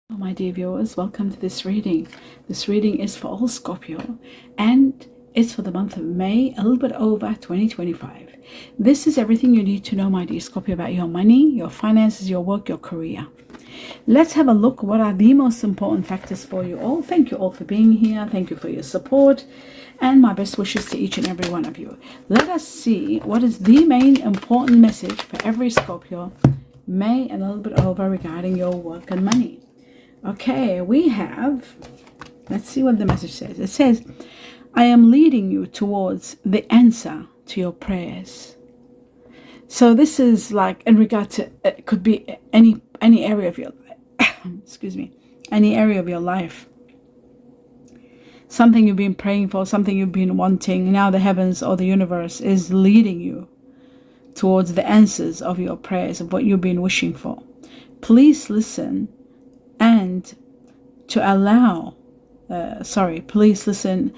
Oh, my dear viewers, welcome to this reading. This reading is for all Scorpio and it's for the month of May, a little bit over 2025. This is everything you need to know, my dear Scorpio, about your money, your finances, your work, your career. Let's have a look what are the most important factors for you all. Thank you all for being here. Thank you for your support and my best wishes to each and every one of you. Let us see what is the main important message for every Scorpio, May and a little bit over, regarding your work and money. Okay, we have, let's see what the message says. It says, I am leading you towards the answer to your prayers. So this is like in regard to, it could be any area of your life, excuse me, any area of your life. Something you've been praying for, something you've been wanting. Now the heavens or the universe is leading you towards the answers of your prayers, of what you've been wishing for. Please listen and please listen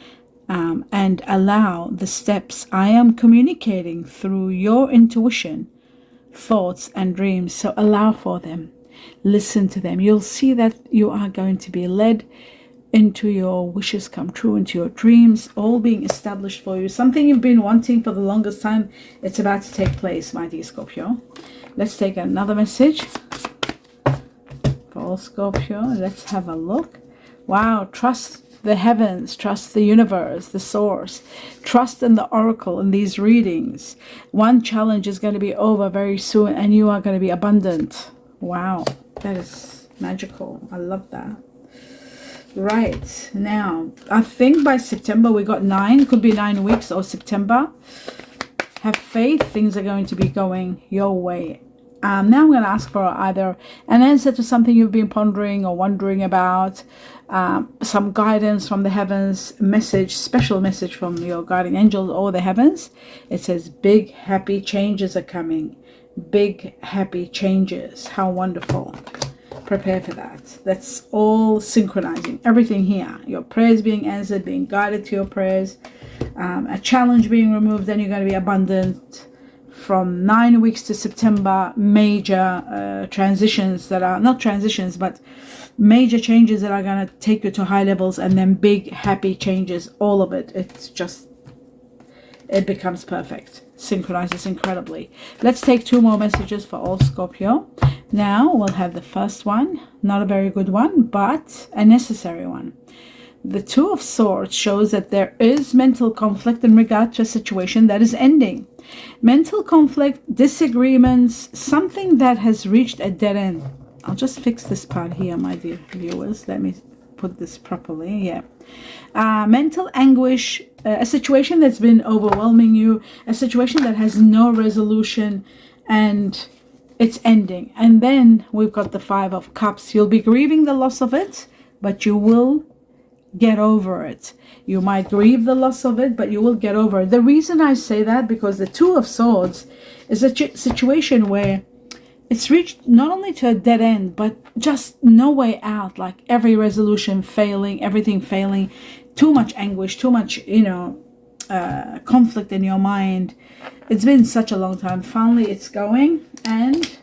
and allow the steps I am communicating through your intuition, thoughts and dreams. So allow for them, listen to them. You'll see that you are going to be led into your wishes come true, into your dreams, all being established for you. Something you've been wanting for the longest time, it's about to take place, my dear Scorpio. Let's take another message for all Scorpio. Let's have a look. Wow, trust the heavens, trust the universe, the source, trust in the oracle in these readings. One challenge is going to be over very soon and you are going to be abundant. Wow, that is magical. I love that. Right, now I think by September we got 9, could be 9 weeks, or September. Have faith, things are going to be going your way. Now I'm going to ask for either an answer to something you've been pondering or wondering about, some guidance from the heavens, message, special message from your guardian angels or the heavens. It says big happy changes are coming. Big happy changes. How wonderful. Prepare for that. That's all synchronizing. Everything here. Your prayers being answered, being guided to your prayers, a challenge being removed, then you're going to be abundant. From 9 weeks to September, major transitions that are not transitions, but major changes that are going to take you to high levels, and then big happy changes. All of it. It's just, it becomes perfect. Synchronizes incredibly. Let's take 2 more messages for all Scorpio. Now we'll have the first one, not a very good one, but a necessary one. The 2 of Swords shows that there is mental conflict in regard to a situation that is ending. Mental conflict, disagreements, something that has reached a dead end. I'll just fix this part here, my dear viewers. Let me put this properly. Yeah. Mental anguish, a situation that's been overwhelming you, a situation that has no resolution, and it's ending. And then we've got the 5 of Cups. You'll be grieving the loss of it, but you will get over it. You might grieve the loss of it, but you will get over it. The reason I say that, because the 2 of Swords is a situation where it's reached not only to a dead end, but just no way out. Like every resolution failing, everything failing, too much anguish, too much, conflict in your mind. It's been such a long time. Finally, it's going, and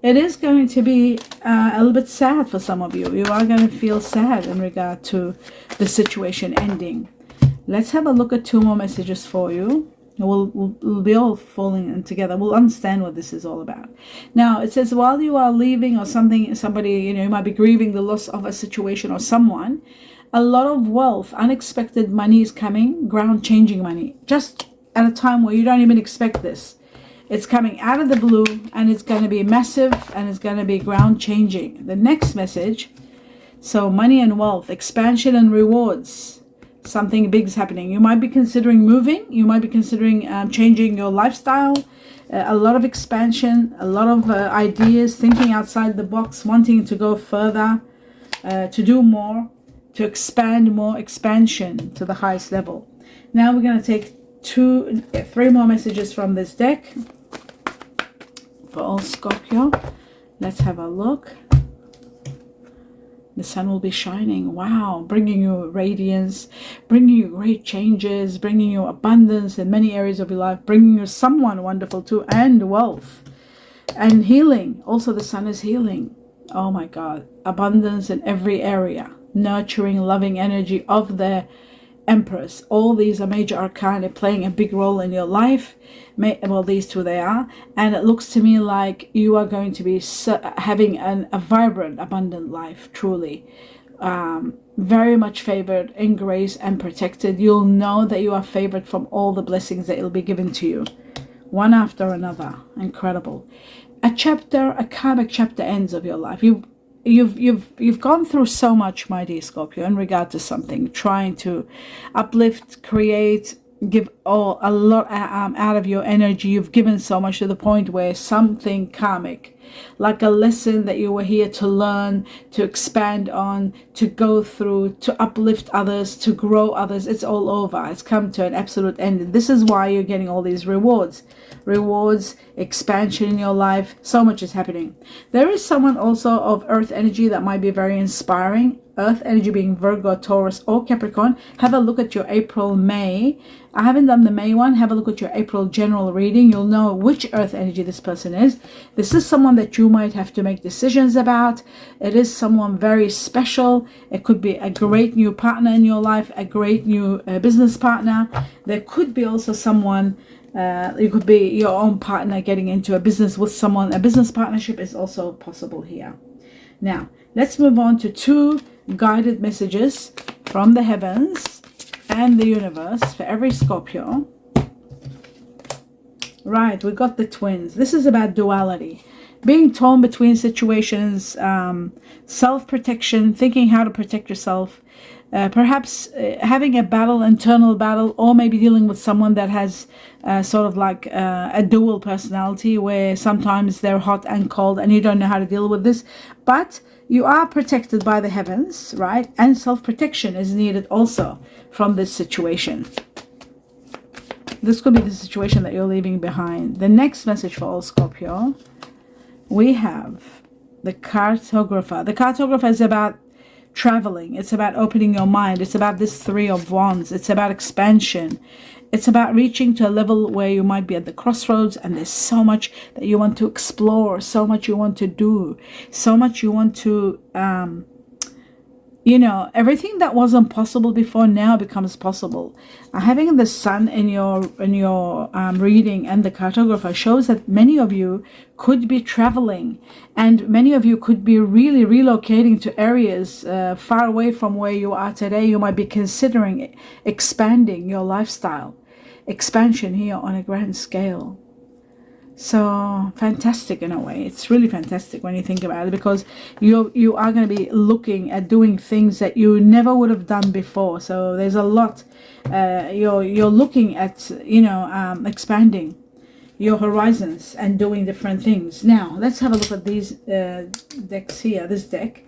it is going to be a little bit sad for some of you. You are going to feel sad in regard to the situation ending. Let's have a look at 2 more messages for you. We'll be all falling in together. We'll understand what this is all about. Now, it says while you are leaving or somebody, you might be grieving the loss of a situation or someone, a lot of wealth, unexpected money is coming, ground-changing money, just at a time where you don't even expect this. It's coming out of the blue, and it's going to be massive, and it's going to be ground-changing. The next message, so money and wealth, expansion and rewards. Something big is happening. You might be considering moving. You might be considering changing your lifestyle. A lot of expansion, a lot of ideas, thinking outside the box, wanting to go further, to do more, to expand more, expansion to the highest level. Now we're going to take 3 more messages from this deck for all Scorpio. Let's have a look. The sun will be shining. Wow, bringing you radiance, bringing you great changes, bringing you abundance in many areas of your life, bringing you someone wonderful too, and wealth and healing. Also, the sun is healing. Oh my God, abundance in every area, nurturing, loving energy of the Empress. All these are major arcana playing a big role in your life. Well, these two they are, and it looks to me like you are going to be having a vibrant, abundant life, truly. Very much favored in grace and protected. You'll know that you are favored from all the blessings that will be given to you, one after another. Incredible. A chapter, a karmic chapter ends of your life. You've gone through so much, my dear Scorpio, in regard to something, trying to uplift, create, give a lot out of your energy. You've given so much to the point where something karmic, like a lesson that you were here to learn, to expand on, to go through, to uplift others, to grow others, it's all over. It's come to an absolute end. And this is why you're getting all these rewards, expansion in your life. So much is happening. There is someone also of earth energy that might be very inspiring. Earth energy being Virgo, Taurus, or Capricorn. Have a look at your April, May. I haven't done the May one. Have a look at your April general reading. You'll know which earth energy this person is. This is someone that you might have to make decisions about. It is someone very special. It could be a great new partner in your life, a great new business partner. There could be also someone, it could be your own partner getting into a business with someone. A business partnership is also possible here. Now, let's move on to two guided messages from the heavens and the universe for every Scorpio. Right, we got the twins. This is about duality, being torn between situations, self-protection, thinking how to protect yourself, perhaps having a battle, internal battle, or maybe dealing with someone that has sort of like a dual personality where sometimes they're hot and cold and you don't know how to deal with this. But you are protected by the heavens, right? And self-protection is needed also from this situation. This could be the situation that you're leaving behind. The next message for all Scorpio, we have the cartographer. The cartographer is about traveling. It's about opening your mind. It's about this Three of Wands. It's about expansion. It's about reaching to a level where you might be at the crossroads and there's so much that you want to explore, so much you want to do, so much you want to, everything that wasn't possible before now becomes possible. Having the sun in your reading and the cartographer shows that many of you could be traveling, and many of you could be really relocating to areas far away from where you are today. You might be considering expanding your lifestyle. Expansion here on a grand scale. So fantastic in a way. It's really fantastic when you think about it, because you are going to be looking at doing things that you never would have done before. So there's a lot. You're looking at expanding your horizons and doing different things. Now let's have a look at these decks here. This deck.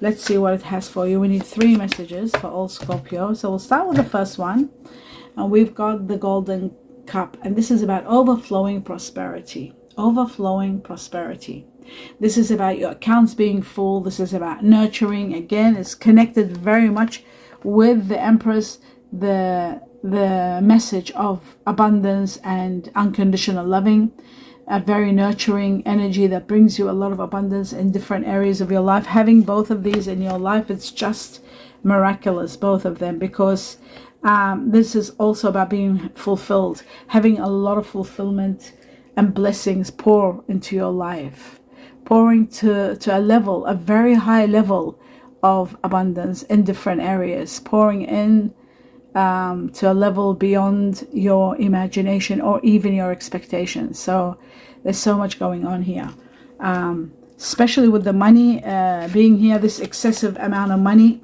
Let's see what it has for you. We need 3 messages for all Scorpio. So we'll start with the first one, and we've got the Golden Cup, and this is about overflowing prosperity. Overflowing prosperity. This is about your accounts being full. This is about nurturing. Again, it's connected very much with the Empress, the message of abundance and unconditional loving. A very nurturing energy that brings you a lot of abundance in different areas of your life. Having both of these in your life, it's just miraculous, both of them, because this is also about being fulfilled, having a lot of fulfillment and blessings pour into your life, pouring to a level, a very high level of abundance in different areas, pouring in to a level beyond your imagination or even your expectations. So there's so much going on here, especially with the money being here, this excessive amount of money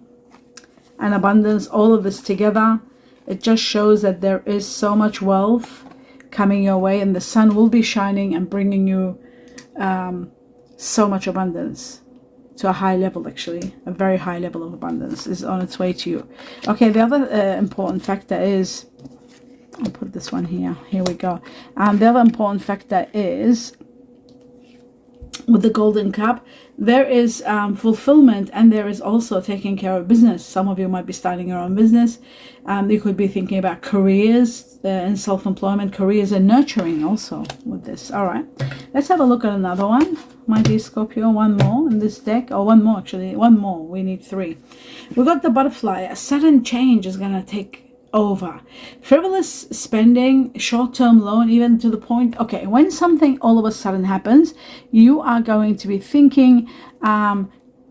and abundance, all of this together. It just shows that there is so much wealth coming your way, and the sun will be shining and bringing you so much abundance to a high level. Actually, a very high level of abundance is on its way to you. Okay, the other important factor is, I'll put this one here. Here we go. The other important factor is with the golden cup, there is fulfillment, and there is also taking care of business. Some of you might be starting your own business. You could be thinking about careers and self-employment, careers and nurturing also with this. All right, let's have a look at another one, my dear Scorpio. One more in this deck, or one more actually, one more. We need three. We got the butterfly. A sudden change is going to take over. Frivolous spending, short-term loan, even to the point, okay, when something all of a sudden happens, you are going to be thinking,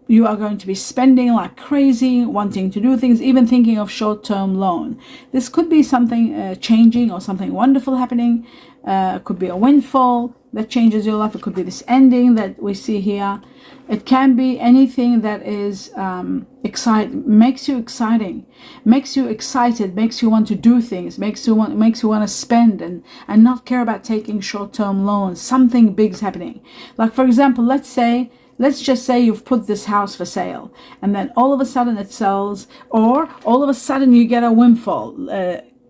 you are going to be spending like crazy, wanting to do things, even thinking of short-term loan. This could be something changing, or something wonderful happening. It could be a windfall that changes your life. It could be this ending that we see here. It can be anything that is makes you exciting, makes you excited, makes you want to do things, makes you want to spend and not care about taking short-term loans. Something big's happening. Like, for example, let's just say you've put this house for sale, and then all of a sudden it sells, or all of a sudden you get a windfall.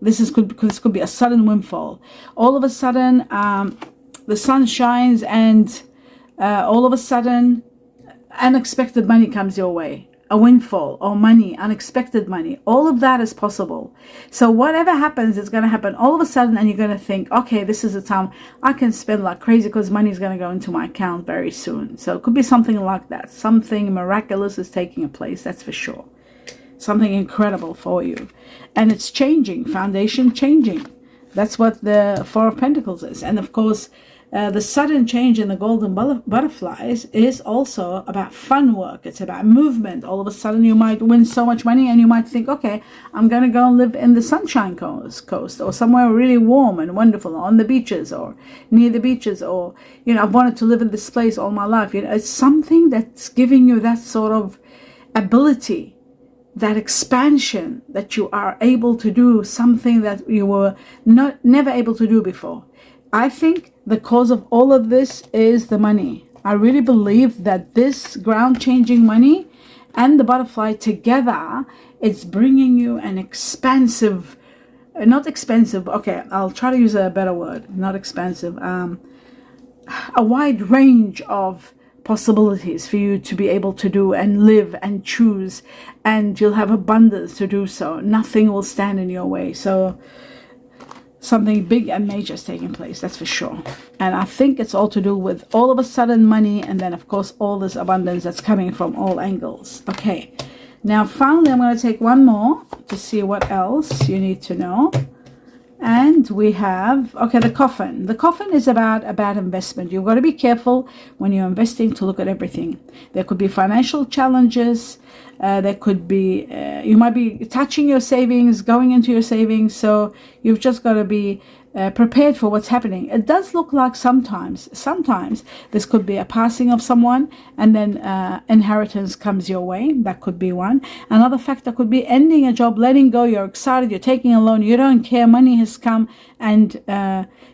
This could be a sudden windfall. All of a sudden, the sun shines, and all of a sudden, unexpected money comes your way. A windfall, or money, unexpected money. All of that is possible. So whatever happens, it's going to happen all of a sudden, and you're going to think, okay, this is the time I can spend like crazy, because money is going to go into my account very soon. So it could be something like that. Something miraculous is taking place, that's for sure. Something incredible for you. And it's changing, foundation changing. That's what the Four of Pentacles is. And of course, the sudden change in the golden butterflies is also about fun work. It's about movement. All of a sudden you might win so much money, and you might think, okay, I'm going to go and live in the Sunshine Coast, or somewhere really warm and wonderful, on the beaches, or near the beaches, or, I've wanted to live in this place all my life. It's something that's giving you that sort of ability, that expansion, that you are able to do something that you were never able to do before. I think the cause of all of this is the money. I really believe that this ground-changing money and the butterfly together, it's bringing you an expansive, not expensive, okay, I'll try to use a better word, not expensive, a wide range of possibilities for you to be able to do and live and choose, and you'll have abundance to do so. Nothing will stand in your way. So something big and major is taking place, that's for sure. And I think it's all to do with all of a sudden money, and then of course all this abundance that's coming from all angles. Okay, now finally I'm going to take one more to see what else you need to know. And we have, okay, the coffin. The coffin is about a bad investment. You've got to be careful when you're investing to look at everything. There could be financial challenges. There could be, you might be touching your savings, going into your savings. So you've just got to be prepared for what's happening. It does look like sometimes this could be a passing of someone, and then inheritance comes your way. That could be one. Another factor could be ending a job, letting go. You're excited, you're taking a loan, you don't care, money has come, and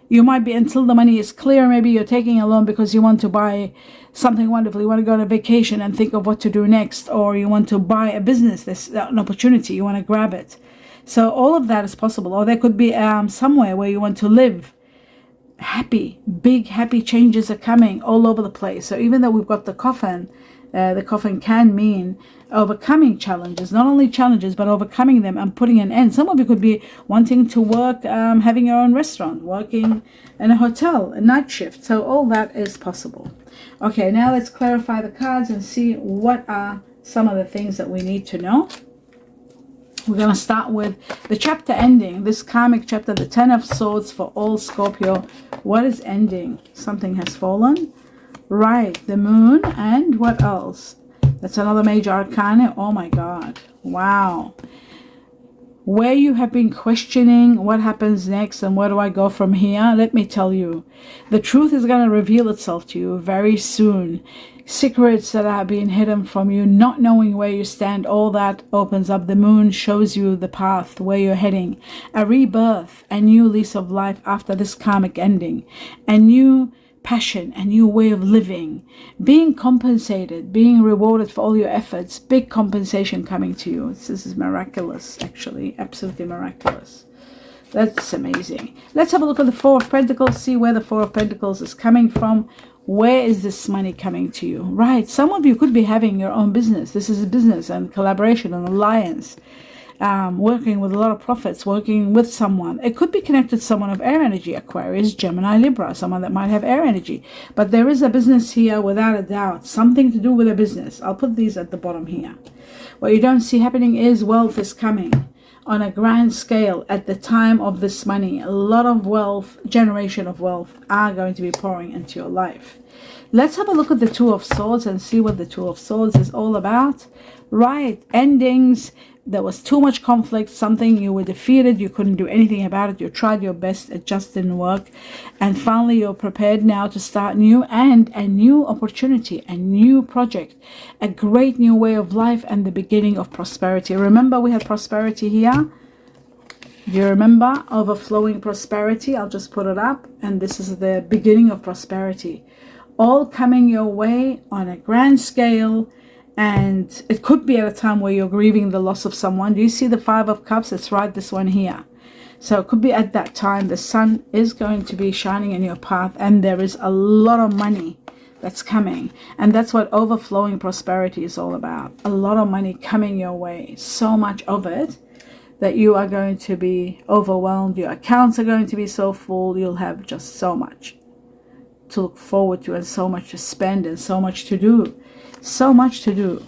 you might be, until the money is clear, maybe you're taking a loan because you want to buy something wonderful. You want to go on a vacation and think of what to do next, or you want to buy a business, there's an opportunity, you want to grab it. So all of that is possible. Or there could be somewhere where you want to live. Happy, big happy changes are coming all over the place. So even though we've got the coffin can mean overcoming challenges, not only challenges, but overcoming them and putting an end. Some of you could be wanting to work, having your own restaurant, working in a hotel, a night shift. So all that is possible. Okay, now let's clarify the cards and see what are some of the things that we need to know. We're going to start with the chapter ending, this karmic chapter, the 10 of Swords for all Scorpio. What is ending? Something has fallen. Right, the moon, and what else? That's another major arcana. Oh my God. Wow. Where you have been questioning what happens next and where do I go from here, let me tell you, the truth is going to reveal itself to you very soon. Secrets that are being hidden from you, not knowing where you stand, all that opens up. The moon shows you the path where you're heading, a rebirth, a new lease of life after this karmic ending, a new passion, a new way of living, being compensated, being rewarded for all your efforts, big compensation coming to you. This is miraculous, actually, absolutely miraculous. That's amazing. Let's have a look at the Four of Pentacles, see where the Four of Pentacles is coming from. Where is this money coming to you? Right, some of you could be having your own business. This is a business and collaboration and alliance. Working with a lot of profits, working with someone. It could be connected to someone of air energy, Aquarius, Gemini, Libra, someone that might have air energy. But there is a business here without a doubt, something to do with a business. I'll put these at the bottom here. What you don't see happening is wealth is coming on a grand scale at the time of this money. A lot of wealth, generation of wealth are going to be pouring into your life. Let's have a look at the Two of Swords and see what the Two of Swords is all about. Right, endings. There was too much conflict, something you were defeated, you couldn't do anything about it, you tried your best, it just didn't work. And finally, you're prepared now to start new, and a new opportunity, a new project, a great new way of life, and the beginning of prosperity. Remember, we had prosperity here. Do you remember? Overflowing prosperity. I'll just put it up. And this is the beginning of prosperity. All coming your way on a grand scale. And it could be at a time where you're grieving the loss of someone. Do you see the Five of Cups? It's right, this one here. So it could be at that time the sun is going to be shining in your path, and there is a lot of money that's coming. And that's what overflowing prosperity is all about. A lot of money coming your way. So much of it that you are going to be overwhelmed. Your accounts are going to be so full. You'll have just so much to look forward to, and so much to spend, and so much to do. So much to do.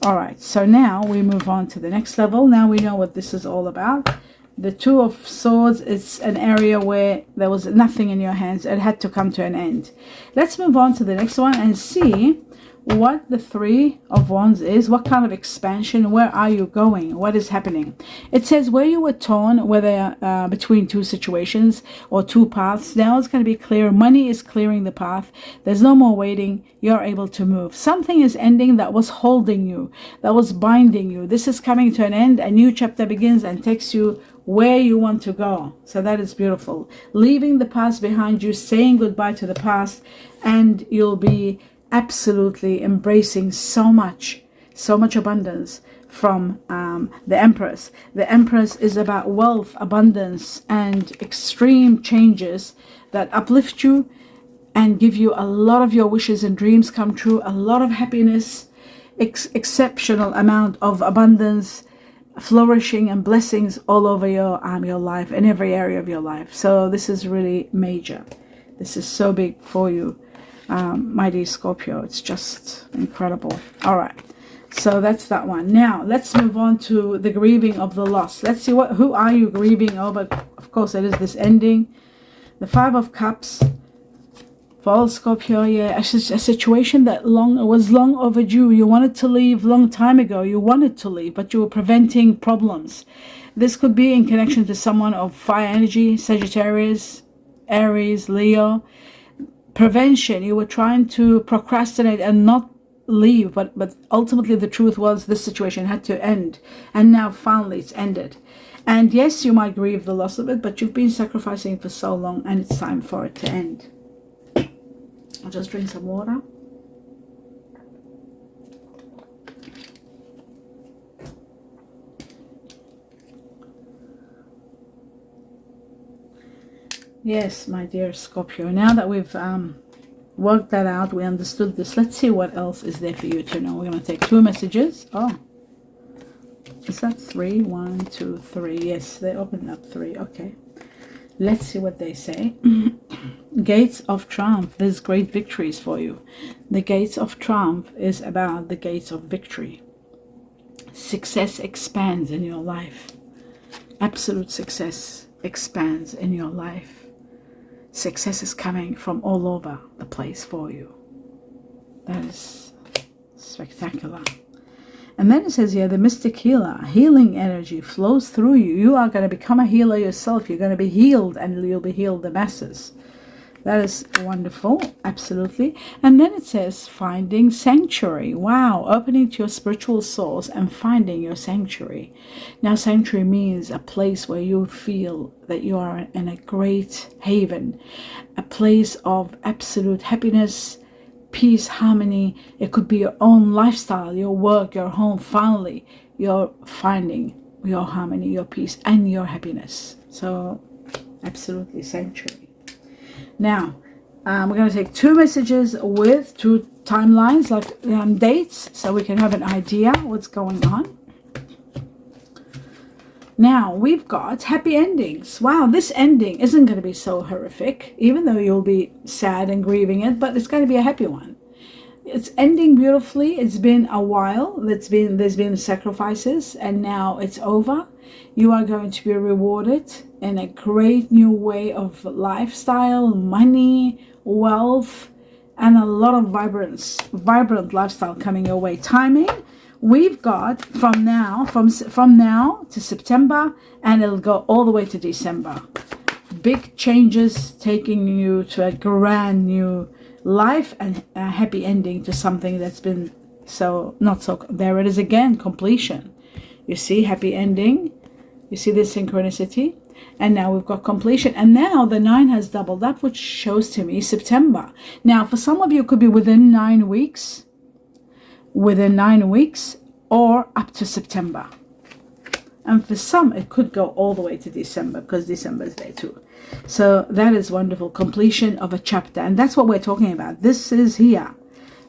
All right, so now we move on to the next level. Now we know what this is all about. The Two of Swords, it's an area where there was nothing in your hands. It had to come to an end. Let's move on to the next one and see what the Three of Wands is. What kind of expansion? Where are you going? What is happening? It says where you were torn, whether between two situations or two paths. Now it's going to be clear. Money is clearing the path. There's no more waiting. You're able to move. Something is ending that was holding you, that was binding you. This is coming to an end. A new chapter begins and takes you where you want to go. So that is beautiful. Leaving the past behind you, saying goodbye to the past, and you'll be absolutely embracing so much abundance from the Empress. The Empress is about wealth, abundance, and extreme changes that uplift you and give you a lot of your wishes and dreams come true, a lot of happiness, exceptional amount of abundance, flourishing and blessings all over your life, in every area of your life. So this is really major. This is so big for you. My dear Scorpio, it's just incredible. All right, so that's that one. Now let's move on to the grieving of the loss. Let's see who are you grieving over. Of course, it is this ending. The Five of Cups for all Scorpio. Yeah, a situation that was long overdue. You wanted to leave long time ago. You wanted to leave, but you were preventing problems. This could be in connection to someone of fire energy, Sagittarius, Aries, Leo. Prevention. You were trying to procrastinate and not leave, but ultimately the truth was this situation had to end, and now finally it's ended. And yes, you might grieve the loss of it, but you've been sacrificing for so long, and it's time for it to end. I'll just drink some water. Yes, my dear Scorpio, now that we've worked that out, we understood this, let's see what else is there for you to know. We're going to take two messages. Oh, is that three? 1, 2, 3. Yes, they opened up 3. Okay, let's see what they say. Gates of Triumph. There's great victories for you. The Gates of Triumph is about the gates of victory. Success expands in your life. Absolute success expands in your life. Success is coming from all over the place for you. That is spectacular. And then it says here, the mystic healer, healing energy flows through you. You are going to become a healer yourself. You're going to be healed, and you'll be healed the masses. That is wonderful, absolutely. And then it says finding sanctuary. Wow, opening to your spiritual source and finding your sanctuary. Now, sanctuary means a place where you feel that you are in a great haven, a place of absolute happiness, peace, harmony. It could be your own lifestyle, your work, your home. Finally, you're finding your harmony, your peace, and your happiness. So absolutely sanctuary. Now we're going to take 2 messages with 2 timelines, like dates, so we can have an idea what's going on. Now we've got happy endings. Wow, this ending isn't going to be so horrific, even though you'll be sad and grieving it, but it's going to be a happy one. It's ending beautifully. It's been a while. There's been sacrifices, and now it's over. You are going to be rewarded in a great new way of lifestyle, money, wealth, and a lot of vibrant lifestyle coming your way. Timing, we've got from now to September, and it'll go all the way to December. Big changes taking you to a grand new life and a happy ending to something that's been so not so. There it is again, completion. You see, happy ending. You see this synchronicity, and now we've got completion, and now the 9 has doubled up, which shows to me September. Now for some of you, it could be within 9 weeks, or up to September, and for some it could go all the way to December, because December is there too. So that is wonderful. Completion of a chapter, and that's what we're talking about. This is here.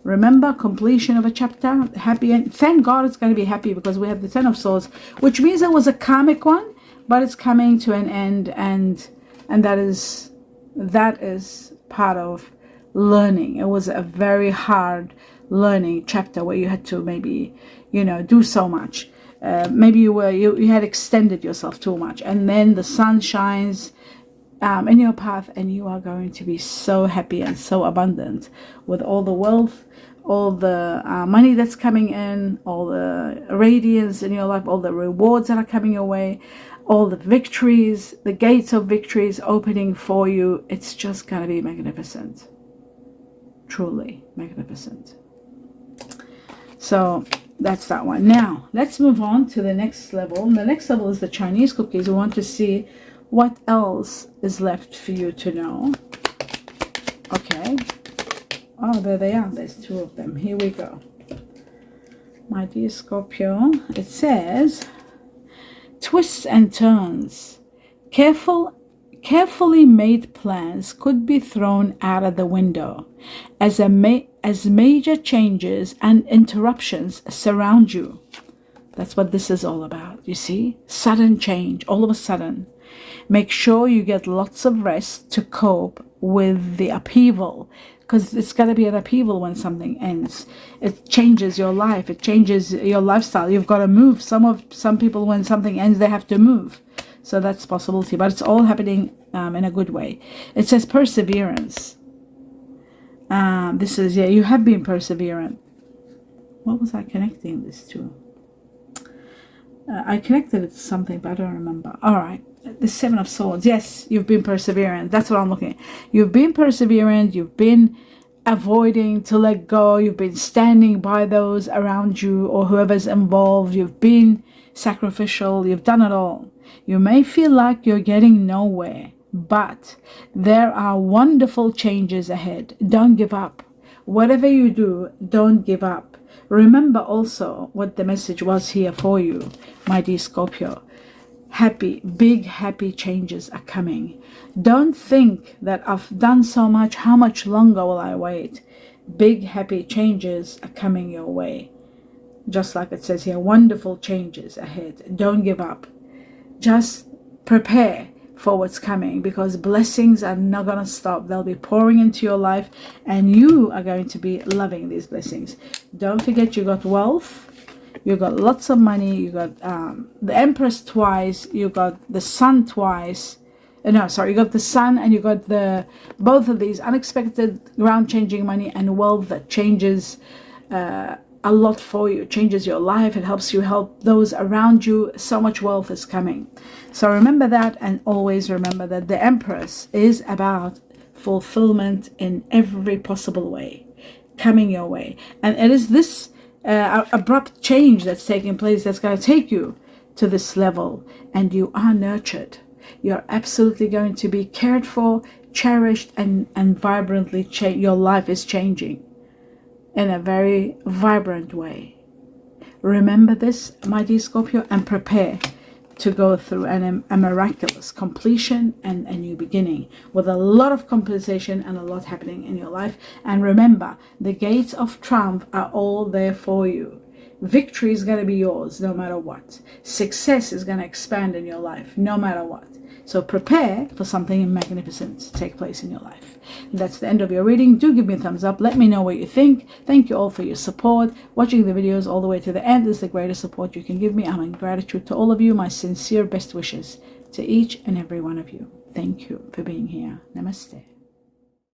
Remember, completion of a chapter, happy, and thank God it's going to be happy, because we have the 10 of Swords, which means it was a karmic one, but it's coming to an end, and that is part of learning. It was a very hard learning chapter where you had to maybe, do so much. Maybe you had extended yourself too much, and then the sun shines in your path, and you are going to be so happy and so abundant with all the wealth, all the money that's coming in, all the radiance in your life, all the rewards that are coming your way, all the victories, the gates of victories opening for you. It's just going to be magnificent. Truly magnificent. So that's that one. Now let's move on to the next level. The next level is the Chinese cookies. We want to see what else is left for you to know. Okay. Oh, there they are. There's 2 of them. Here we go. My dear Scorpio, it says, twists and turns. Carefully made plans could be thrown out of the window as major changes and interruptions surround you. That's what this is all about. You see? Sudden change, all of a sudden. Make sure you get lots of rest to cope with the upheaval, because it's got to be an upheaval when something ends. It changes your life. It changes your lifestyle. You've got to move. Some people, when something ends, they have to move. So that's a possibility, but it's all happening in a good way. It says perseverance. This is, you have been perseverant. What was I connecting this to? I connected it to something, but I don't remember. All right. The 7 of Swords. Yes, you've been perseverant. That's what I'm looking at. You've been perseverant. You've been avoiding to let go. You've been standing by those around you or whoever's involved. You've been sacrificial. You've done it all. You may feel like you're getting nowhere, but there are wonderful changes ahead. Don't give up. Whatever you do, don't give up. Remember also what the message was here for you, my dear Scorpio. Big happy changes are coming. Don't think that I've done so much, how much longer will I wait? Big happy changes are coming your way. Just like it says here, wonderful changes ahead. Don't give up. Just prepare for what's coming, because blessings are not going to stop. They'll be pouring into your life, and you are going to be loving these blessings. Don't forget, you got wealth. You got lots of money. You got the Empress twice. You got the Sun twice. You got the Sun, and you got both of these unexpected ground-changing money and wealth that changes a lot for you. It changes your life. It helps you help those around you. So much wealth is coming. So remember that, and always remember that the Empress is about fulfillment in every possible way coming your way. And it is this abrupt change that's taking place that's going to take you to this level, and you are nurtured. You're absolutely going to be cared for, cherished, and vibrantly your life is changing in a very vibrant way. Remember this, my dear Scorpio, and prepare. to go through a miraculous completion and a new beginning, with a lot of compensation and a lot happening in your life. And remember, the gates of triumph are all there for you. Victory is going to be yours no matter what. Success is going to expand in your life no matter what. So prepare for something magnificent to take place in your life. That's the end of your reading. Do give me a thumbs up. Let me know what you think. Thank you all for your support. Watching the videos all the way to the end is the greatest support you can give me. I'm in gratitude to all of you. My sincere best wishes to each and every one of you. Thank you for being here. Namaste.